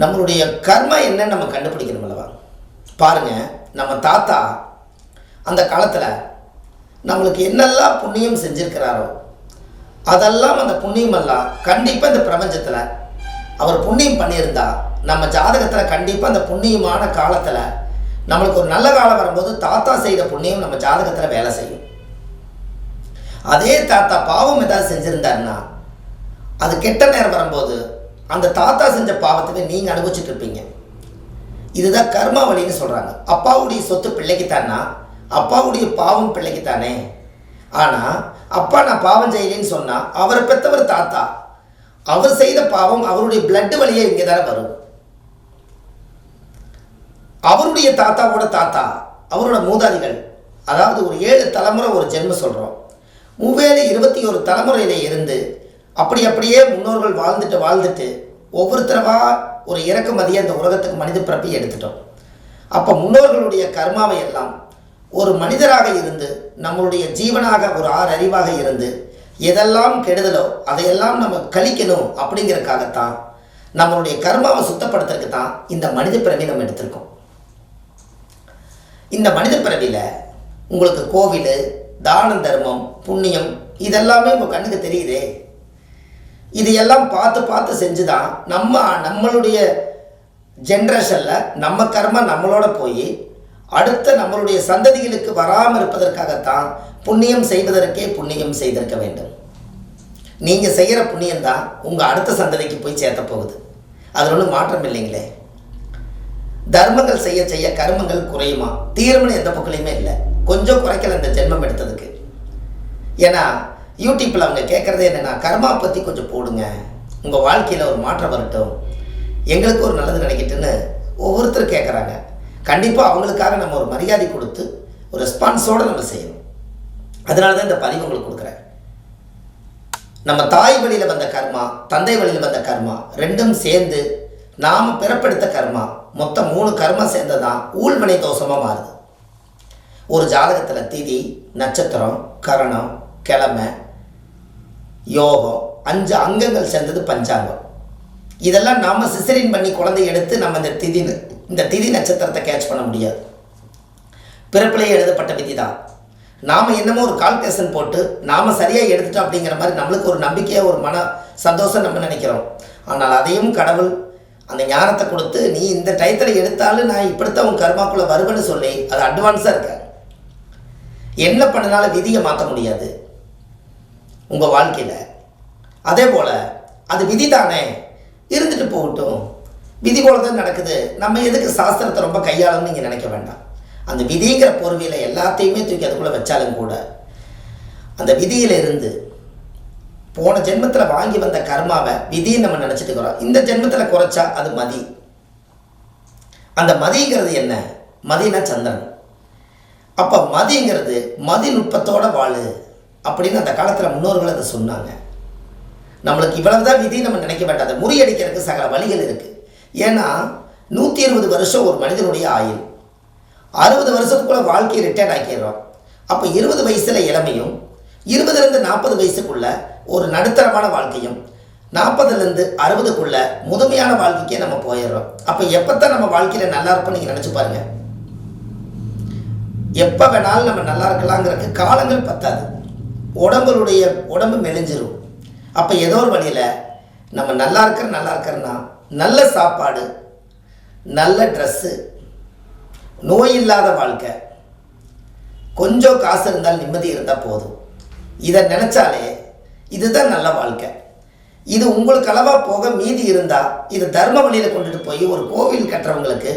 நம்மளுடைய கர்மா என்னன்னு நம்ம கண்டுபிடிக்கணும் அல்லவா? பாருங்கள், நம்ம தாத்தா அந்த காலத்தில் நம்மளுக்கு என்னெல்லாம் புண்ணியம் செஞ்சுருக்கிறாரோ அதெல்லாம் அந்த புண்ணியமெல்லாம் கண்டிப்பாக இந்த பிரபஞ்சத்தில் அவர் புண்ணியம் பண்ணியிருந்தா நம்ம ஜாதகத்தில் கண்டிப்பாக அந்த புண்ணியமான காலத்தில் நம்மளுக்கு ஒரு நல்ல காலம் வரும்போது தாத்தா செய்த புண்ணியம் நம்ம ஜாதகத்தில் வேலை செய்யும். அதே தாத்தா பாவம் ஏதாவது செஞ்சுருந்தாருன்னா அது கெட்ட நேரம் வரும்போது அந்த தாத்தா செஞ்ச பாவத்தை நீங்கள் அனுபவிச்சுட்டு இருப்பீங்க. இதுதான் கர்மா வழின்னு சொல்கிறாங்க. அப்பாவுடைய சொத்து பிள்ளைக்குத்தானா, அப்பாவுடைய பாவம் பிள்ளைக்குத்தானே. ஆனால் அப்பா நான் பாவம் செய்யலேன்னு சொன்னால் அவரை பெற்றவர் தாத்தா, அவர் செய்த பாவம் அவருடைய பிளட் வழியே இங்கே தானே வரும். அவருடைய தாத்தாவோட தாத்தா, அவரோட மூதாதிகள், அதாவது ஒரு 7 தலைமுறை ஒரு ஜென்மம் சொல்கிறோம். 21 தலைமுறையில் இருந்து அப்படியே முன்னோர்கள் வாழ்ந்துட்டு ஒவ்வொருத்தரவா ஒரு இறக்குமதியை அந்த உலகத்துக்கு மனித பிறப்பை எடுத்துட்டோம். அப்போ முன்னோர்களுடைய கர்மாவை எல்லாம் ஒரு மனிதராக இருந்து நம்மளுடைய ஜீவனாக ஒரு 6 அறிவாக இருந்து எதெல்லாம் கெடுதலோ அதையெல்லாம் நம்ம கழிக்கணும் அப்படிங்கிறதுக்காகத்தான் நம்மளுடைய கர்மாவை சுத்தப்படுத்துறதுக்கு தான் இந்த மனித பிறவி நம்ம எடுத்திருக்கோம். இந்த மனித பிறவியில் உங்களுக்கு கோவில், தானம், தர்மம், புண்ணியம் இதெல்லாமே உங்கள் கண்ணுக்கு தெரியுதே. இது எல்லாம் பார்த்து செஞ்சு தான் நம்மளுடைய ஜென்ரேஷனில் நம்ம கர்மா நம்மளோட போய் அடுத்த நம்மளுடைய சந்ததிகளுக்கு வராமல் இருப்பதற்காகத்தான் புண்ணியம் செய்வதற்கே புண்ணியம் செய்திருக்க வேண்டும். நீங்கள் செய்கிற புண்ணியம்தான் உங்கள் அடுத்த சந்ததிக்கு போய் சேர்த்த போகுது. அதில் ஒன்றும் மாற்றம் இல்லைங்களே. தர்மங்கள் செய்ய செய்ய கர்மங்கள் குறையுமா? தீர்மானம் எந்த பக்கலையுமே இல்லை, கொஞ்சம் குறைக்கல இந்த ஜென்மம் எடுத்ததுக்கு. ஏன்னா யூடியூப்பில் அவங்க கேட்குறதே என்னென்னா, கர்மா பற்றி கொஞ்சம் போடுங்க, உங்கள் வாழ்க்கையில் ஒரு மாற்றம் வரட்டும், எங்களுக்கு ஒரு நல்லது நினைக்கிட்டுன்னு ஒவ்வொருத்தரும் கேட்குறாங்க. கண்டிப்பாக அவங்களுக்காக நம்ம ஒரு மரியாதை கொடுத்து ஒரு ரெஸ்பான்ஸோடு நம்ம செய்யணும். அதனால தான் இந்த பதிவு உங்களுக்கு கொடுக்குறேன். நம்ம தாய் வழியில் வந்த கர்மா, தந்தை வழியில் வந்த கர்மா ரெண்டும் சேர்ந்து நாம் பிறப்பெடுத்த கர்மா, மொத்தம் 3 கர்மா சேர்ந்தது தான் ஊழ்வினை தோஷமாக மாறுது. ஒரு ஜாதகத்தில் திதி, நட்சத்திரம், கரணம், கிழமை, யோகம் 5 அங்கங்கள் சேர்ந்தது பஞ்சாங்கம். இதெல்லாம் நாம் சிசரின் பண்ணி குழந்தை எடுத்து நம்ம இந்த திதி நட்சத்திரத்தை கேட்ச் பண்ண முடியாது. பிறப்பிலேயே எழுதப்பட்ட விதி தான். நாம் என்னமோ ஒரு கால்குலேஷன் போட்டு நாம் சரியாக எடுத்துட்டோம் அப்படிங்கிற மாதிரி நம்மளுக்கு ஒரு நம்பிக்கையாக ஒரு மன சந்தோஷம் நம்ம நினைக்கிறோம். ஆனால் அதையும் கடவுள் அந்த ஞானத்தை கொடுத்து நீ இந்த டயத்தில் எடுத்தாலும் நான் இப்படித்தான் உன் கர்மாக்குள்ளே வருவேன்னு சொல்லி அது அட்வான்ஸாக இருக்க. என்ன பண்ணினாலும் விதியை மாற்ற முடியாது உங்கள் வாழ்க்கையில். அதே போல் அது விதி தானே, இருந்துட்டு போகட்டும், விதி போல தான் நடக்குது, நம்ம எதுக்கு சாஸ்திரத்தை ரொம்ப கையாளணும்னு நீங்கள் நினைக்க வேண்டாம். அந்த விதிங்கிற பொறுமையில் எல்லாத்தையுமே தூக்கி அதுக்குள்ளே வச்சாலும் கூட அந்த விதியிலிருந்து போன ஜென்மத்தில் வாங்கி வந்த கர்மாவை விதின்னு நம்ம நினச்சிட்டு இருக்கிறோம். இந்த ஜென்மத்தில் குறைச்சா அது மதி. அந்த மதிங்கிறது என்ன? மதினா சந்திரன். அப்போ மதிங்கிறது மதி நுட்பத்தோட வாழு அப்படின்னு அந்த காலத்தில் முன்னோர்கள் அதை சொன்னாங்க. நம்மளுக்கு இவ்வளவுதான் விதி நம்ம நினைக்க வேண்டாம். அதை முறியடிக்கிறதுக்கு சகல வழிகள் இருக்குது. ஏன்னா 120 வருஷம் ஒரு மனிதனுடைய ஆயுள், 60 வருஷத்துக்குள்ளே வாழ்க்கையை ரிட்டையர்ட் ஆக்கிடுறோம். அப்போ 20 வயசில் இளமையும் 20லேருந்து 40 வயசுக்குள்ள ஒரு நடுத்தரமான வாழ்க்கையும் 40லேருந்து 60க்குள்ள முதுமையான வாழ்க்கைக்கே நம்ம போயிடுறோம். அப்போ எப்போத்தான் நம்ம வாழ்க்கையில் நல்லா இருப்போம் நீங்கள் நினச்சி பாருங்கள். எப்போ வேணாலும் நம்ம நல்லா இருக்கலாங்கிறதுக்கு காலங்கள் பத்தாது. உடம்பு மெலிஞ்சிரும். அப்போ ஏதோ ஒரு வழியில் நம்ம நல்லா இருக்கிறன்னா நல்ல சாப்பாடு, நல்ல ட்ரெஸ்ஸு, நோய் இல்லாத வாழ்க்கை, கொஞ்சம் காசு இருந்தால் நிம்மதி இருந்தால் போதும். இதை நினச்சாலே இதுதான் நல்ல வாழ்க்கை. இது உங்களுக்கு அளவாக போக மீதி இருந்தால் இது தர்ம வழியில் கொண்டுட்டு போய் ஒரு கோவில் கட்டுறவங்களுக்கு,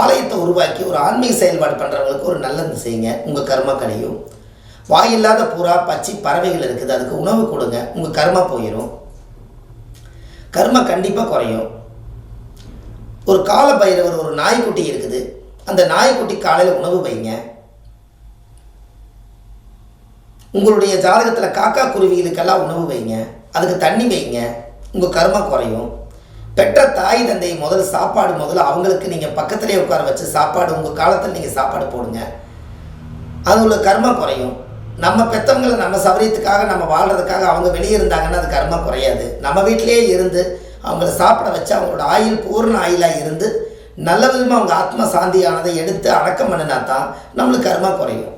ஆலயத்தை உருவாக்கி ஒரு ஆன்மீக செயல்பாடு பண்ணுறவங்களுக்கு ஒரு நல்லது செய்யுங்க. உங்கள் கர்மா கழியும். வாயில்லாத புறா, பச்சி, பறவைகள் இருக்குது, அதுக்கு உணவு கொடுங்க, உங்கள் கர்மா போயிடும். கர்மா கண்டிப்பாக குறையும். ஒரு கால பைரவர் ஒரு நாய்க்குட்டி இருக்குது, அந்த நாய்க்குட்டி காலையில் உணவு வைங்க. உங்களுடைய ஜாதகத்தில் காக்கா குருவிகளுக்கெல்லாம் உணவு வைங்க, அதுக்கு தண்ணி வைங்க, உங்கள் கர்மா குறையும். பெற்ற தாய் தந்தை சாப்பாடு அவங்களுக்கு நீங்கள் பக்கத்துலேயே உட்கார வச்சு சாப்பாடு உங்கள் காலத்தில் நீங்கள் சாப்பாடு போடுங்க, அது உள்ள கர்மா குறையும். நம்ம பெற்றவங்களை நம்ம சௌரியத்துக்காக நம்ம வாழ்கிறதுக்காக அவங்க வெளியே இருந்தாங்கன்னா அது கர்மா குறையாது. நம்ம வீட்டிலேயே இருந்து அவங்கள சாப்பிட வச்சு அவங்களோட ஆயுள் பூர்ண ஆயுளாக இருந்து நல்ல விதமாக அவங்க ஆத்ம சாந்தியானதை எடுத்து அடக்கம் பண்ணினா தான் நம்மளுக்கு கர்மா குறையும்.